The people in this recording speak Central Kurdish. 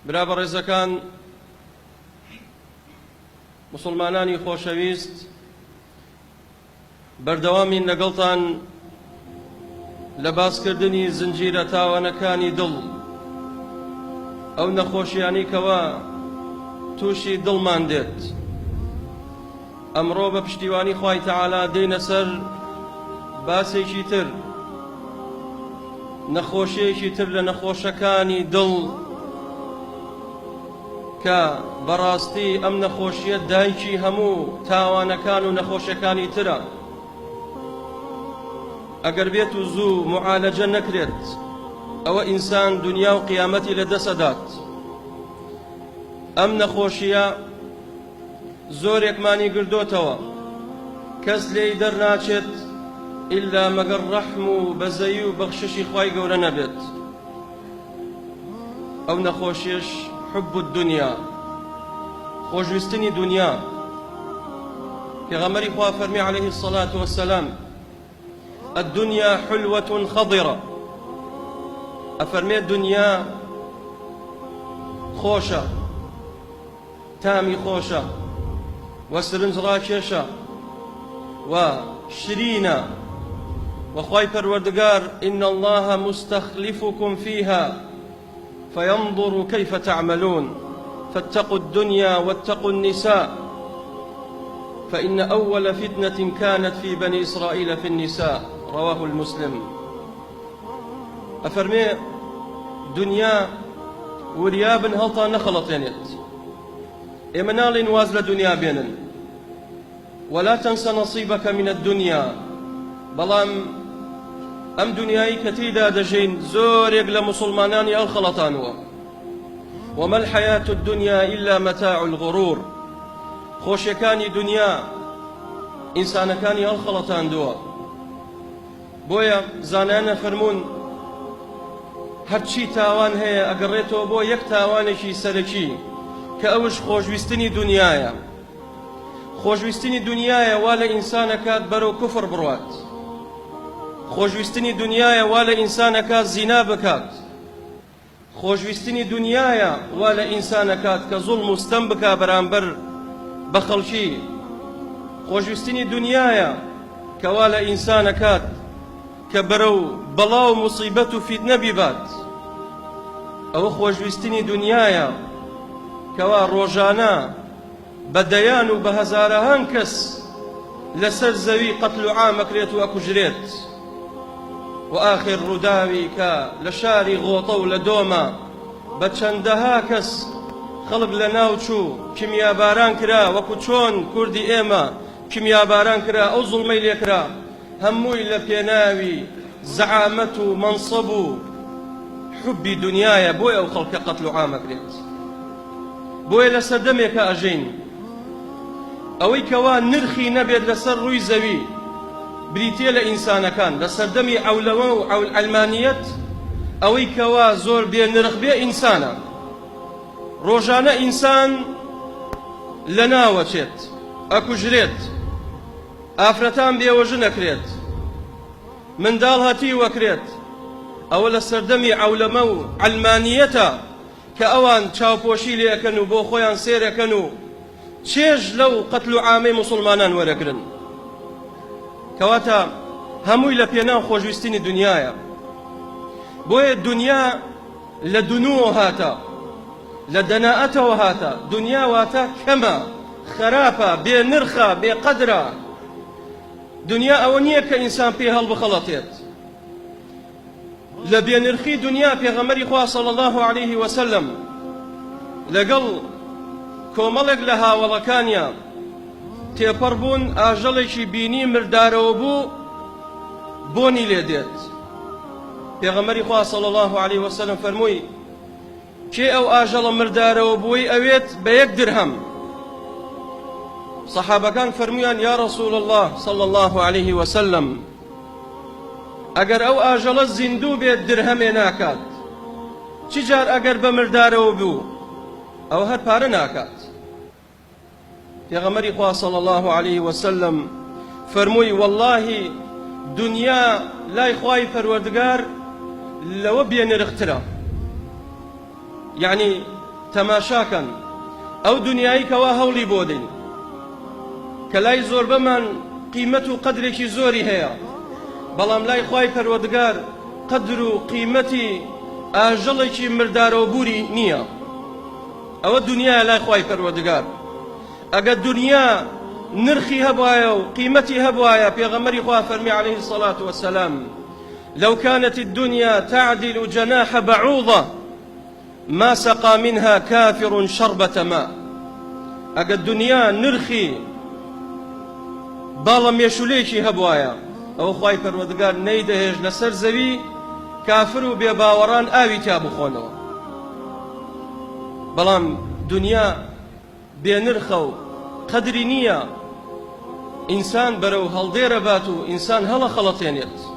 برا بەڕێزەکان مسلمانانی خۆشەویست، بەردەوامین لەگەڵتان لە باسکردنی زنجیرە تاوانەکانی دڵ، ئەو نەخۆشیانی کەوا تووشی دڵمان دێت. ئەمڕۆ بە پشتیوانی خوای تەعالا دێنە سەر باسێکی تر، نەخۆشیەکی تر لە نەخۆشەکانی دڵ کە بەڕاستی ئەم نەخۆشیە دایکی هەموو تاوانەکان و نەخۆشیەکانی ترە. ئەگەر بێت و زوو معالەجە نەکرێت، ئەوە ئینسان دنیا و قیامەتی لە دەسەدات. ئەم نەخۆشیە زۆرێکمانی گردۆتەوە، کەس لێی دەرناچێت ئیلا مەگەر ڕەحم و بەزەیی و بەخششی خوای گەورە نەبێت. ئەو نەخۆشیش حب الدنیا، خۆشویستنی دنیا. پێغەمبەری خوا فەرمی عەلەیهی الصەلاة وەسەلام: الدنيا حلوة خضرة. أفرمي الدنيا خوشة، تامي خوشة، وسرنج راكشة، وشرينة. وخواي پروردگار: إن الله مستخلفكم فيها فينظر كيف تعملون فاتقوا الدنيا واتقوا النساء فإن أول فتنة كانت في بني إسرائيل في النساء. رواه المسلم. أفرمي دنيا وريابن هلطا نخلط ينت إمنال وازل دنيا بينن، ولا تنس نصيبك من الدنيا. بلام أم دنياي كتيدا دجين زور يقل مسلماناني الخلطانوا. وما الحياة الدنيا إلا متاع الغرور. خوشكاني دنيا إنسانكاني الخلطان دوا. بويا زانانا فرمون هەرچی تاوان هەیە ئەگەڕێتەوە بۆ یەک تاوانێکی سەرەکی کە ئەوش خۆشویستنی دنیایە. خۆشویستنی دنیایە وا لە ئینسانەکات بەرەو کوفر بڕوات. خۆشویستنی دنیایە وا لە ئینسانەکات زینا بکات. خۆشویستنی دنیایە وا لە ئینسانەکات کە زوڵم و ستەم بکا بەرامبەر بە خەڵکی. خۆشویستنی دنیایە کە وا لە ئینسانەکات کە بەرەو بەڵا و موسیبەت و فیتنە بیبات. ئەوە خۆشویستنی دنیایە کەوا ڕۆژانە بە دەیان و بە هەزارەهان کەس لەسەر زەوی قەتل و عامەکرێت و ئەکوژرێت. و ئاخر ڕووداوی کە لە شاری غۆتە و لە دۆمە بە چەندەها کەس خەڵک لە ناوچوو کیمیاباران کرا، وەکو چۆن کوردی ئێمە کیمیاباران کرا، ئەو زوڵمەی لێکرا، هەمووی لە پێناوی زەعامەت و مەنسەب و حوبی دنیایە. بۆیە ئەو خەڵکە قەتل و عامەکرێت. بۆیە لە سەردەمێکە ئەژین ئەوەی کەوا نرخی نەبێت لەسەر ڕووی زەوی بریتێ لە ئینسانەکان لە سەردەمی عەولەمە و ئەلمانیەت. ئەوەی کەوا زۆر بێ نرخ بێ ئینسانە. ڕۆژانە ئینسان لە ناوەچێت، ئەکوژرێت، ئافرەتان بێوەژە نەکرێت، منداڵ هەتی وەکرێت. ئەوە لە سەردەمی عەولەمە و ئەلمانیەتە کە ئەوان چاوپۆشی لێەکەن و بۆ خۆیان سێرەکەن و چێژ لەو قەتل و عامەی مسلمانان وەرەگرن. کەواتە هەمووی لە پێناو خۆشویستنی دنیایە. بۆیە دنیا لە دنووە هاتە، لە دەناءەتەوە هاتە. دنیا واتە کەمە، خراپە، بێ نرخە، بێ قەدرە. دنیا ئەوە نییە کە ئینسان پێ هەڵبخەڵەتێت. لە بێنرخی دنیا پێغەمبەری خوا صلی الله علیه وسلم لەگەڵ کۆمەڵێک لە هاوڵەکانیە تێپەڕ بوون، ئاژەڵێکی بینی مردارەوە بوو، بۆنی لێ دێت. پێغەمبەری خوا صلی الله علیه وسلم فەرمووی: کێ ئەو ئاژەڵە مردارەوە بووی ئەوێت بە 1 درهم؟ صحابەکان فەرمویان: یا رسول الله صلی الله عليه وسلم، ئەگەر ئەو ئاژەڵە زیندوو بێت درهەمێ ناکات، چی جار ئەگەر بە مردارەوە بوو ئەو هەر پارە ناکات؟ پێغەمبەری خوا صلی الله عليه وسلم فەرمووی: والله دنیا لای خوای پەروەردگار لەوە بێنرخترە. یعنی تەماشاکەن ئەو دنیایی کەوا هەوڵی بۆ دەین کە لای زۆربەمان قیمەت و قەدرێکی زۆری هەیە، بەڵام لای خوای پەروەردگار قەدر و قیمەتی ئاژەڵێکی مردارەوە بووری نییە. ئەوە دنیای لای خوای پەروەردگار. ئەگەر دنیا نرخی هەبوایە و قیمەتی هەبوایە، پێغەمبەری خوا فەرمی عەلەیهی الصەلاة وەسەلام لو كانت الدنيا تعدل جناح بعوضة ما سقى منها كافر شربة ماء. ئەگەر دنیا نرخی باڵە مێشولەیەکی هەبوایە، ئەوە خوای پەروەردگار نەیدەهێش لەسەر زەوی کافر و بێباوەڕان ئاوی تا بخۆنەوە. بەڵام دنیا بێنرخە و قەدری نییە، ئینسان بەرەو هەڵدێرە بات و ئینسان هەڵە خەڵەتێنێت.